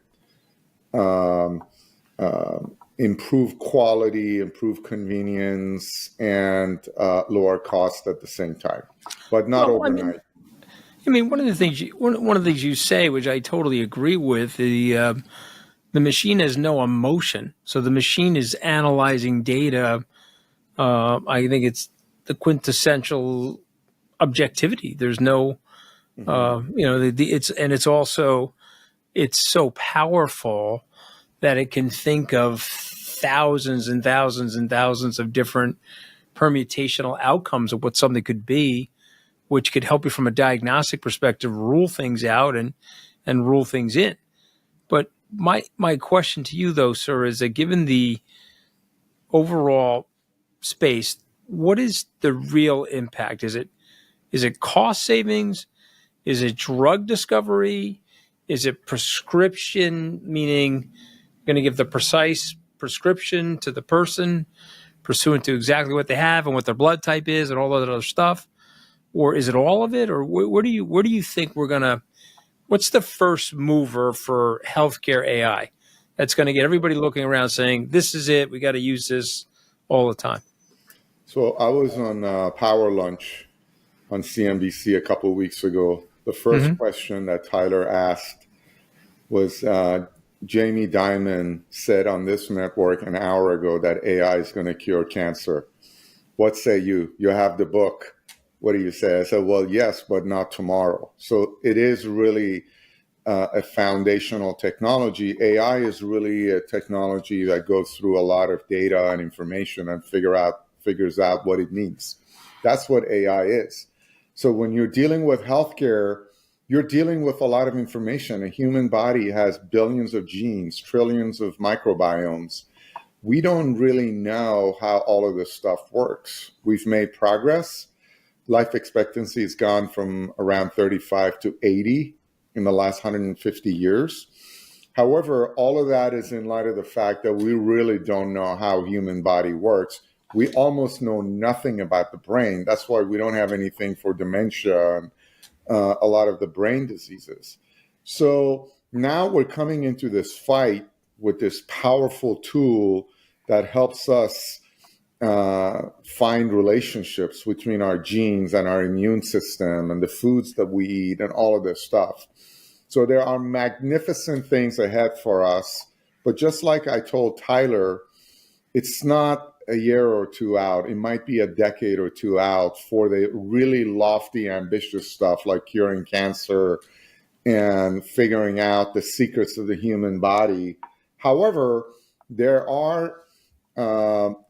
S3: improve quality, improve convenience, and lower cost at the same time, but not overnight.
S1: I mean, one of the things you say, which I totally agree with, the machine has no emotion, so the machine is analyzing data. I think it's the quintessential objectivity. There's no, it's so powerful that it can think of thousands and thousands and thousands of different permutational outcomes of what something could be, which could help you from a diagnostic perspective, rule things out and rule things in. But my question to you, though, sir, is that given the overall space, what is the real impact? Is it cost savings? Is it drug discovery? Is it prescription, meaning going to give the precise prescription to the person pursuant to exactly what they have and what their blood type is and all that other stuff? Or is it all of it? Or where do you think what's the first mover for healthcare AI that's going to get everybody looking around saying, this is it, we got to use this all the time?
S3: So I was on Power Lunch on CNBC a couple of weeks ago. The first question that Tyler asked was, Jamie Dimon said on this network an hour ago that AI is going to cure cancer. What say you? You have the book. What do you say? I said, well, yes, but not tomorrow. So it is really a foundational technology. AI is really a technology that goes through a lot of data and information and figures out what it means. That's what AI is. So when you're dealing with healthcare, you're dealing with a lot of information. A human body has billions of genes, trillions of microbiomes. We don't really know how all of this stuff works. We've made progress. Life expectancy has gone from around 35 to 80 in the last 150 years. However, all of that is in light of the fact that we really don't know how human body works. We almost know nothing about the brain. That's why we don't have anything for dementia and a lot of the brain diseases. So now we're coming into this fight with this powerful tool that helps us find relationships between our genes and our immune system and the foods that we eat and all of this stuff. So there are magnificent things ahead for us But just like I told Tyler, it's not a year or two out. It might be a decade or two out for the really lofty, ambitious stuff like curing cancer and figuring out the secrets of the human body. However, there are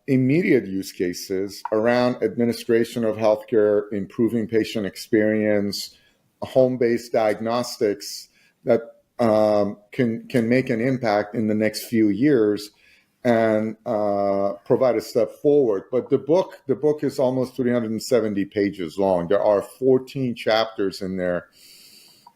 S3: immediate use cases around administration of healthcare, improving patient experience, home-based diagnostics that can make an impact in the next few years and provide a step forward. But the book is almost 370 pages long. There are 14 chapters in there,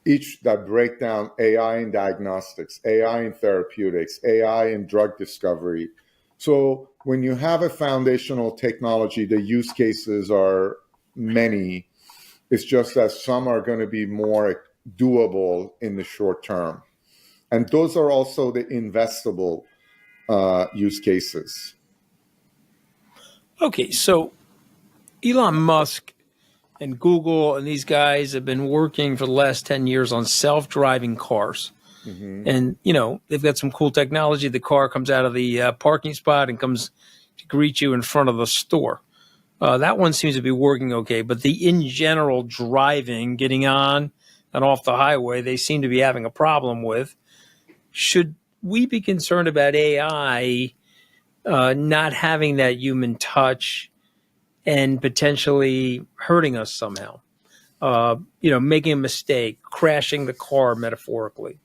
S3: each that break down AI in diagnostics, AI in therapeutics, AI in drug discovery. So when you have a foundational technology, the use cases are many. It's just that some are going to be more doable in the short term. And those are also the investable use cases.
S1: Okay, so Elon Musk and Google and these guys have been working for the last 10 years on self-driving cars.
S3: Mm-hmm.
S1: And, they've got some cool technology. The car comes out of the parking spot and comes to greet you in front of the store. That one seems to be working okay. But in general, driving, getting on and off the highway, they seem to be having a problem with. Should we be concerned about AI not having that human touch and potentially hurting us somehow? Making a mistake, crashing the car metaphorically.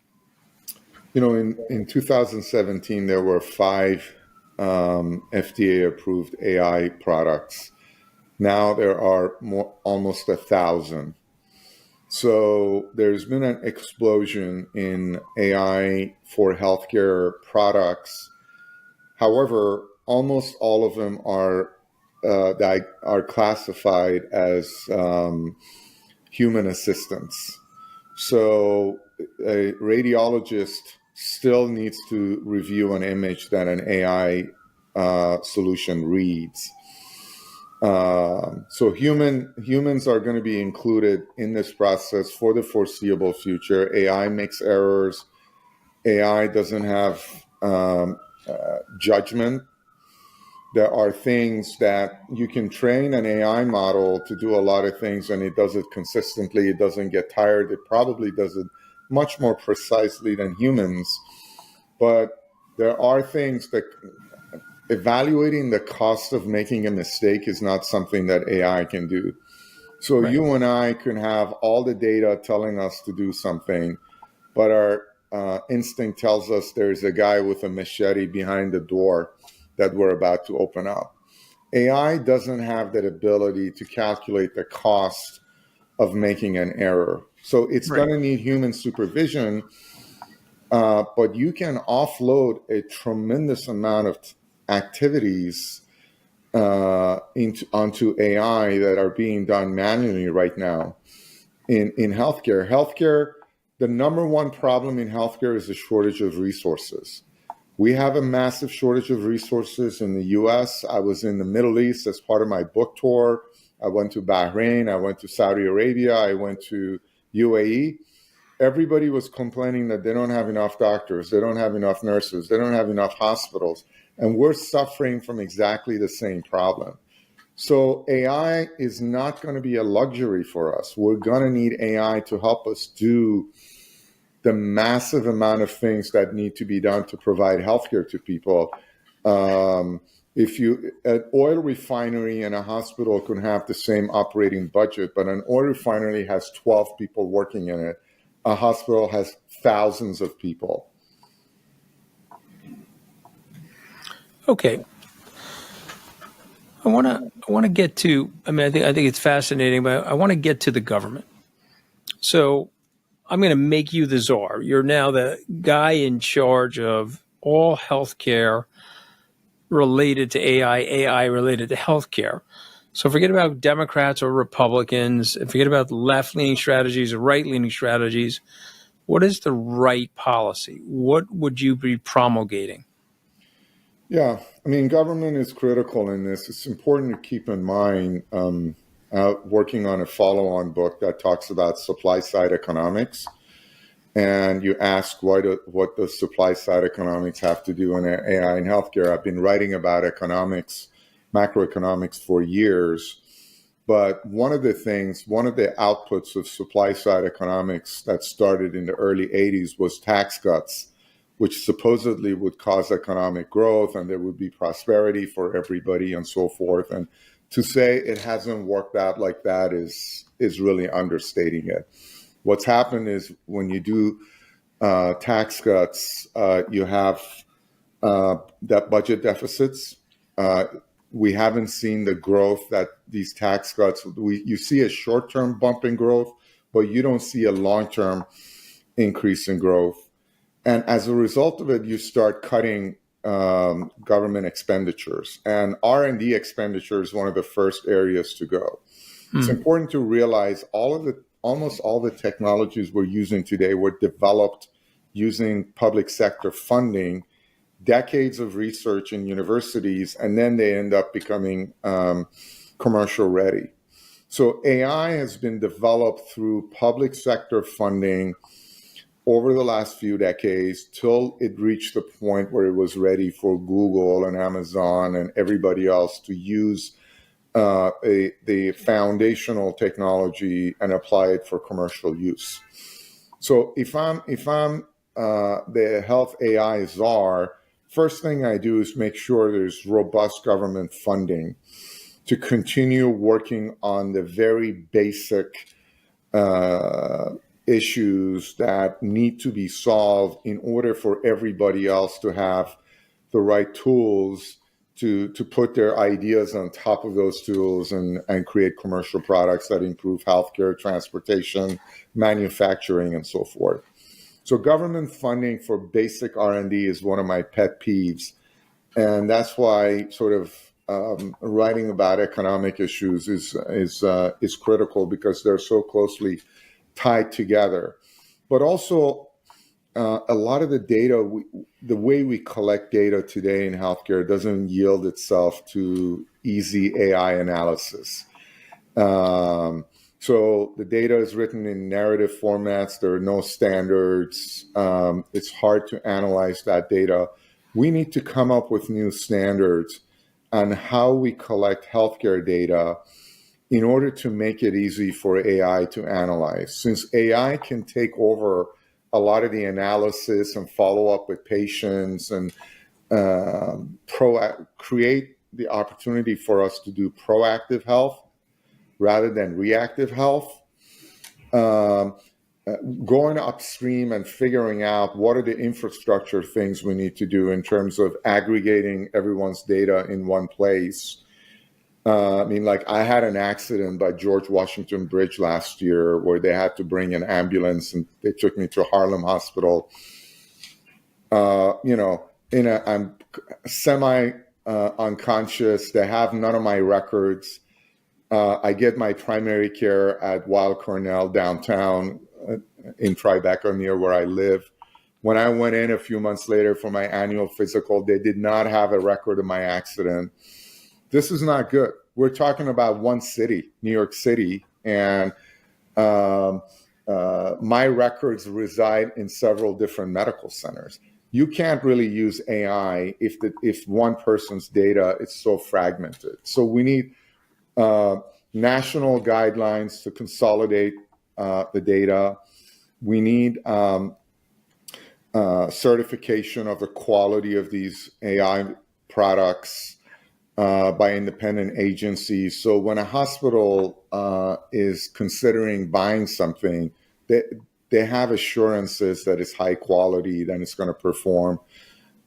S3: In 2017, there were 5 FDA-approved AI products. Now there are almost 1,000. So there's been an explosion in AI for healthcare products. However, almost all of them are classified as human assistants. So a radiologist still needs to review an image that an AI solution reads. So humans are going to be included in this process for the foreseeable future. AI makes errors. AI doesn't have judgment. There are things that you can train an AI model to do a lot of things, and it does it consistently. It doesn't get tired. It probably does it much more precisely than humans. But there are things that evaluating the cost of making a mistake is not something that AI can do. So right. You and I can have all the data telling us to do something, but our instinct tells us there's a guy with a machete behind the door that we're about to open up. AI doesn't have that ability to calculate the cost of making an error. So it's right. going to need human supervision, but you can offload a tremendous amount of activities onto AI that are being done manually right now in healthcare. Healthcare, the number one problem in healthcare is the shortage of resources. We have a massive shortage of resources in the US. I was in the Middle East as part of my book tour. I went to Bahrain. I went to Saudi Arabia. I went to UAE. Everybody was complaining that they don't have enough doctors. They don't have enough nurses. They don't have enough hospitals. And we're suffering from exactly the same problem. So AI is not going to be a luxury for us. We're going to need AI to help us do the massive amount of things that need to be done to provide healthcare to people. If an oil refinery and a hospital can have the same operating budget, but an oil refinery has 12 people working in it, a hospital has thousands of people.
S1: Okay. I want to get to, I think it's fascinating, but I want to get to the government. So I'm going to make you the czar. You're now the guy in charge of all healthcare related to AI, AI related to healthcare. So forget about Democrats or Republicans, and forget about left-leaning strategies or right-leaning strategies. What is the right policy? What would you be promulgating?
S3: Yeah, government is critical in this. It's important to keep in mind, working on a follow-on book that talks about supply-side economics. and you ask what does supply side economics have to do in AI in healthcare. I've been writing about economics, macroeconomics for years. But one of the outputs of supply side economics that started in the early 80s was tax cuts, which supposedly would cause economic growth and there would be prosperity for everybody and so forth. And to say it hasn't worked out like that is really understating it. What's happened is when you do tax cuts, you have that budget deficits. We haven't seen the growth that these tax cuts, you see a short-term bump in growth, but you don't see a long-term increase in growth. And as a result of it, you start cutting government expenditures. And R&D expenditure is one of the first areas to go. It's important to realize almost all the technologies we're using today were developed using public sector funding, decades of research in universities, and then they end up becoming commercial ready. So AI has been developed through public sector funding over the last few decades till it reached the point where it was ready for Google and Amazon and everybody else to use the foundational technology and apply it for commercial use. So if I'm the health AI czar, first thing I do is make sure there's robust government funding to continue working on the very basic issues that need to be solved in order for everybody else to have the right tools to put their ideas on top of those tools and create commercial products that improve healthcare, transportation, manufacturing, and so forth. So government funding for basic R&D is one of my pet peeves. And that's why sort of writing about economic issues is critical, because they're so closely tied together. But also, a lot of the data, the way we collect data today in healthcare doesn't yield itself to easy AI analysis. So the data is written in narrative formats. There are no standards. It's hard to analyze that data. We need to come up with new standards on how we collect healthcare data in order to make it easy for AI to analyze. Since AI can take over a lot of the analysis and follow up with patients and create the opportunity for us to do proactive health rather than reactive health, going upstream and figuring out what are the infrastructure things we need to do in terms of aggregating everyone's data in one place. I mean, like, I had an accident by George Washington Bridge last year where they had to bring an ambulance and they took me to Harlem Hospital. I'm semi unconscious. They have none of my records. I get my primary care at Weill Cornell downtown in Tribeca, near where I live. When I went in a few months later for my annual physical, they did not have a record of my accident. This is not good. We're talking about one city, New York City, and my records reside in several different medical centers. You can't really use AI if one person's data is so fragmented. So we need national guidelines to consolidate the data. We need certification of the quality of these AI products by independent agencies. So when a hospital is considering buying something, they have assurances that it's high quality, that it's going to perform.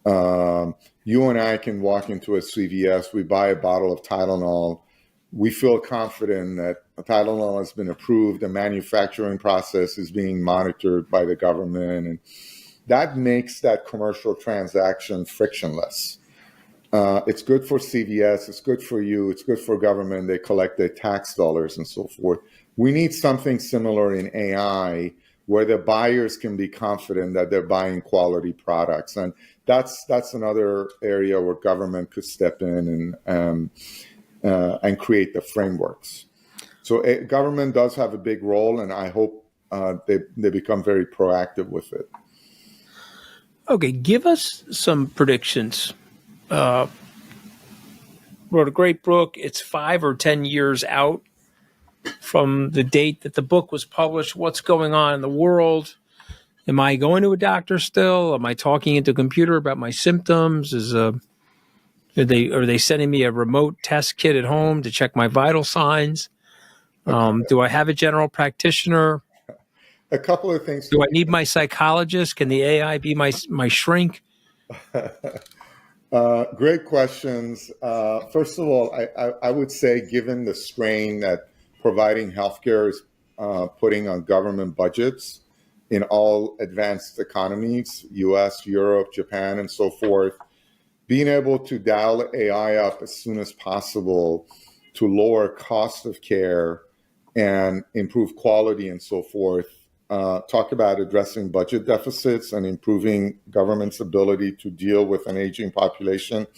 S3: You and I can walk into a CVS, we buy a bottle of Tylenol. We feel confident that Tylenol has been approved, the manufacturing process is being monitored by the government, and that makes that commercial transaction frictionless. It's good for CVS, it's good for you, it's good for government, they collect their tax dollars and so forth. We need something similar in AI where the buyers can be confident that they're buying quality products. And that's another area where government could step in and create the frameworks. So government does have a big role, and I hope they become very proactive with it.
S1: Okay, give us some predictions. Wrote a great book. It's 5 or 10 years out from the date that the book was published. What's going on in the world? Am I going to a doctor still? Am I talking into a computer about my symptoms? Are they sending me a remote test kit at home to check my vital signs? Do I have a general practitioner?
S3: A couple of things.
S1: Do I need my psychologist? Can the AI be my shrink?
S3: Great questions. First of all, I would say, given the strain that providing healthcare is putting on government budgets in all advanced economies, US, Europe, Japan, and so forth, being able to dial AI up as soon as possible to lower cost of care and improve quality and so forth. Talk about addressing budget deficits and improving government's ability to deal with an aging population.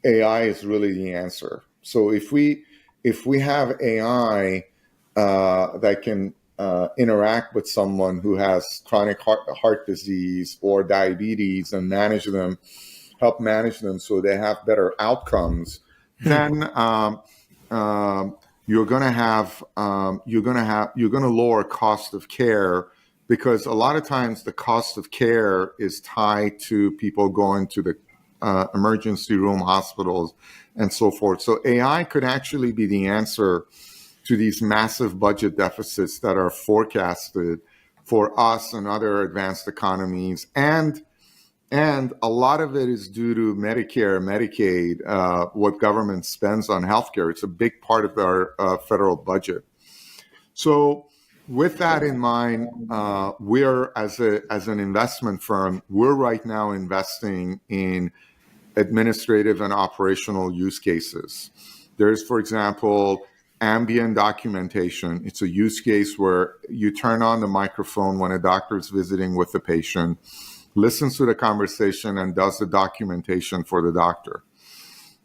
S3: AI is really the answer. So if we have AI that can interact with someone who has chronic heart disease or diabetes and help manage them so they have better outcomes, then you're going to lower cost of care, because a lot of times the cost of care is tied to people going to the emergency room, hospitals, and so forth. So AI could actually be the answer to these massive budget deficits that are forecasted for us and other advanced economies. And a lot of it is due to Medicare, Medicaid, what government spends on healthcare. It's a big part of our federal budget. So with that in mind, we're, as an investment firm, we're right now investing in administrative and operational use cases. There's, for example, ambient documentation. It's a use case where you turn on the microphone when a doctor is visiting with the patient, listens to the conversation, and does the documentation for the doctor.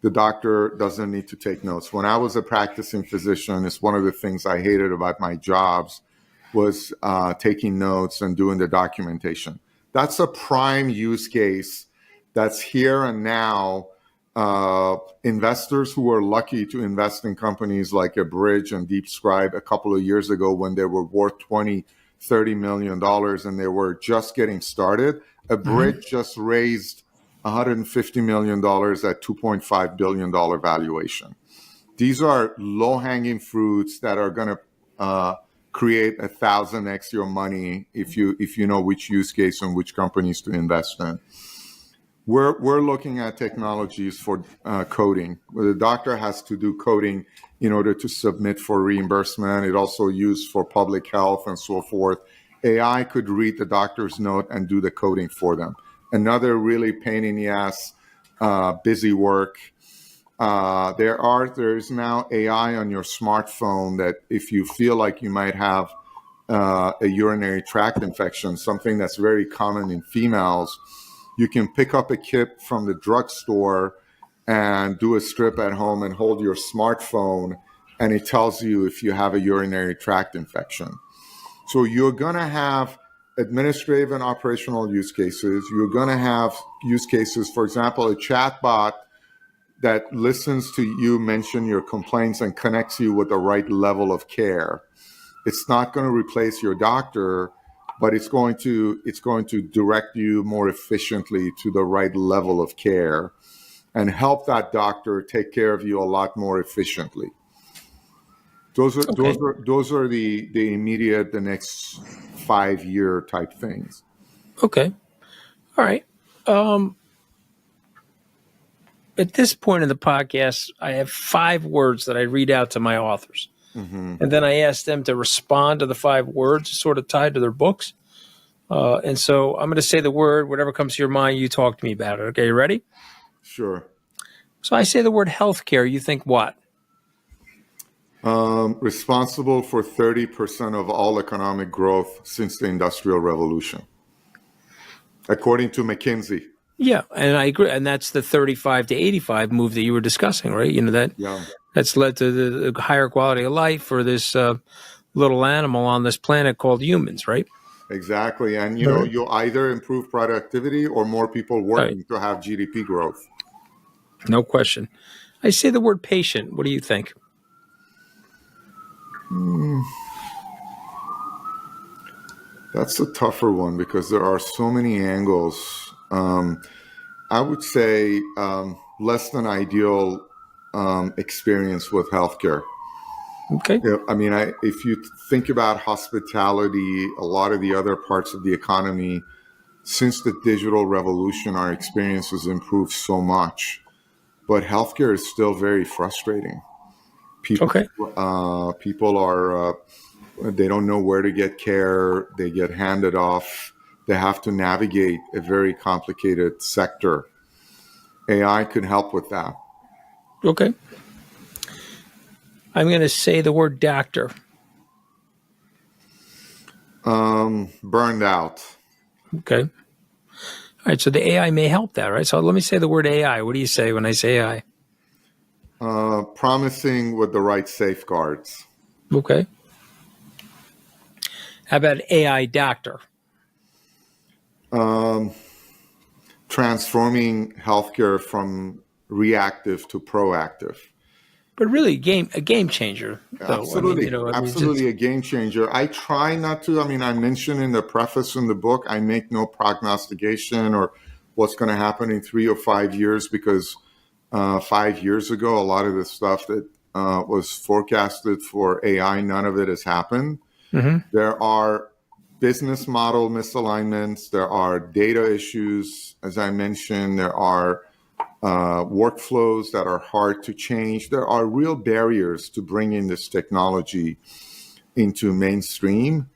S3: The doctor doesn't need to take notes. When I was a practicing physician, it's one of the things I hated about my jobs was taking notes and doing the documentation. That's a prime use case that's here and now. Investors who were lucky to invest in companies like a Bridge and DeepScribe a couple of years ago when they were worth $20-30 million and they were just getting started. A Bridge just raised $150 million at $2.5 billion valuation. These are low-hanging fruits that are going to create 1,000x your money if you know which use case and which companies to invest in. We're looking at technologies for coding. The doctor has to do coding in order to submit for reimbursement. It also used for public health and so forth. AI could read the doctor's note and do the coding for them. Another really pain in the ass, busy work. There is now AI on your smartphone that if you feel like you might have a urinary tract infection, something that's very common in females, you can pick up a kit from the drugstore and do a strip at home and hold your smartphone, and it tells you if you have a urinary tract infection. So you're going to have administrative and operational use cases. You're going to have use cases, for example, a chatbot that listens to you mention your complaints and connects you with the right level of care. It's not going to replace your doctor, but it's going to direct you more efficiently to the right level of care and help that doctor take care of you a lot more efficiently. Those are the immediate, the next 5-year type things.
S1: Okay. All right. At this point in the podcast, I have 5 words that I read out to my authors. And then I ask them to respond to the 5 words sort of tied to their books. And so I'm going to say the word, whatever comes to your mind, you talk to me about it. Okay, you ready?
S3: Sure.
S1: So I say the word healthcare. You think what?
S3: Responsible for 30% of all economic growth since the Industrial Revolution, according to McKinsey.
S1: Yeah, and I agree. And that's the 35 to 85 move that you were discussing, right? You know, that's led to the higher quality of life for this little animal on this planet called humans, right?
S3: Exactly. And,
S1: Right.
S3: you'll either improve productivity or more people
S1: Right.
S3: working to have GDP growth.
S1: No question. I say the word patient. What do you think?
S3: That's a tougher one because there are so many angles. I would say less than ideal experience with healthcare.
S1: Okay.
S3: Yeah, I mean, if you think about hospitality, a lot of the other parts of the economy, since the digital revolution, our experience has improved so much. But healthcare is still very frustrating. People,
S1: Okay.
S3: people are they don't know where to get care. They get handed off. They have to navigate a very complicated sector. AI could help with that.
S1: Okay. I'm going to say the word doctor.
S3: Burned out.
S1: Okay. All right. So the AI may help that, right? So let me say the word AI. What do you say when I say AI?
S3: Promising with the right safeguards.
S1: Okay. How about AI doctor?
S3: Transforming healthcare from reactive to proactive.
S1: But really, a game changer, though. I mean,
S3: Absolutely. Absolutely a game changer. I try not to. I mean, I mentioned in the preface in the book, I make no prognostication or what's going to happen in 3 or 5 years because 5 years ago, a lot of the stuff that was forecasted for AI, none of it has happened.
S1: Mm-hmm.
S3: There are business model misalignments. There are data issues. As I mentioned, there are workflows that are hard to change. There are real barriers to bringing this technology into mainstream.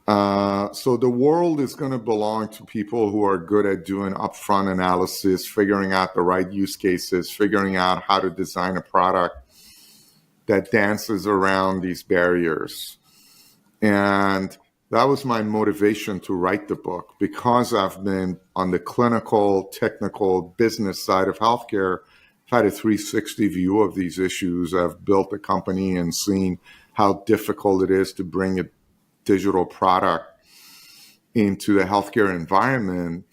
S3: So the world is going to belong to people who are good at doing upfront analysis, figuring out the right use cases, figuring out how to design a product that dances around these barriers. And that was my motivation to write the book because I've been on the clinical, technical, business side of healthcare. I've had a 360 view of these issues. I've built a company and seen how difficult it is to bring a digital product into the healthcare environment.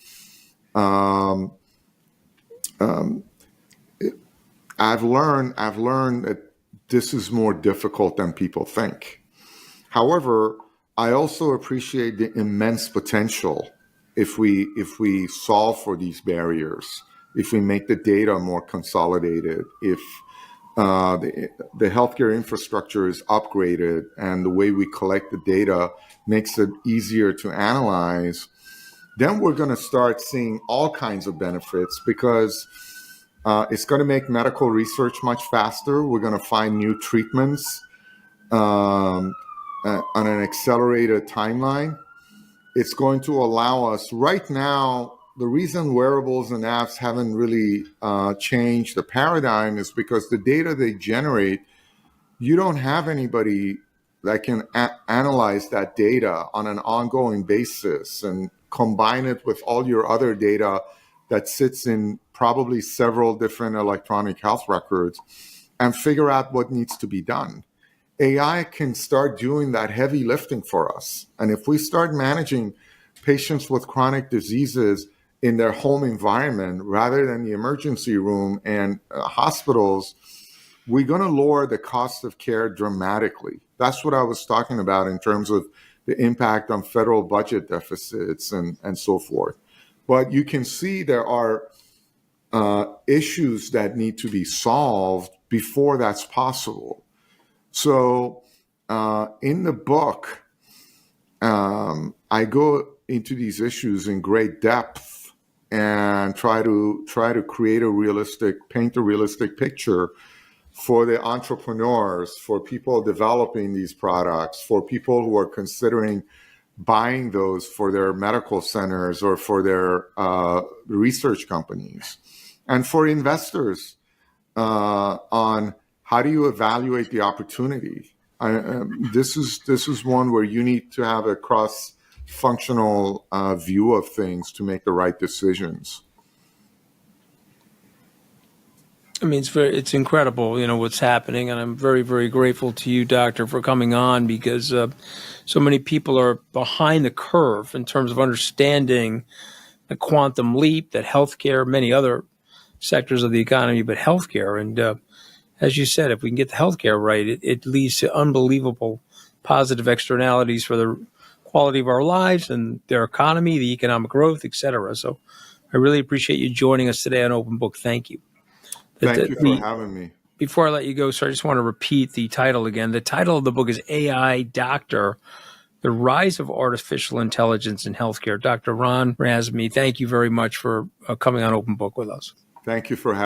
S3: I've learned that this is more difficult than people think. However, I also appreciate the immense potential if we solve for these barriers, if we make the data more consolidated, if the healthcare infrastructure is upgraded and the way we collect the data makes it easier to analyze, then we're going to start seeing all kinds of benefits because it's going to make medical research much faster. We're going to find new treatments on an accelerated timeline. It's going to allow us right now. The reason wearables and apps haven't really changed the paradigm is because the data they generate, you don't have anybody that can analyze that data on an ongoing basis and combine it with all your other data that sits in probably several different electronic health records and figure out what needs to be done. AI can start doing that heavy lifting for us. And if we start managing patients with chronic diseases in their home environment rather than the emergency room and hospitals, we're going to lower the cost of care dramatically. That's what I was talking about in terms of the impact on federal budget deficits and so forth. But you can see there are issues that need to be solved before that's possible. So in the book, I go into these issues in great depth and try to paint a realistic picture for the entrepreneurs, for people developing these products, for people who are considering buying those for their medical centers or for their research companies, and for investors on how do you evaluate the opportunity. This is one where you need to have a cross-functional view of things to make the right decisions.
S1: I mean, it's incredible, what's happening, and I'm very, very grateful to you, Doctor, for coming on, because so many people are behind the curve in terms of understanding the quantum leap that healthcare, many other sectors of the economy, but healthcare, and as you said, if we can get the healthcare right, it leads to unbelievable positive externalities for the quality of our lives and their economy, the economic growth, et cetera. So I really appreciate you joining us today on Open Book. Thank you.
S3: Thank you for having me.
S1: Before I let you go, sir, I just want to repeat the title again. The title of the book is AI Doctor, The Rise of Artificial Intelligence in Healthcare. Dr. Ron Razmi, thank you very much for coming on Open Book with us.
S3: Thank you for having me.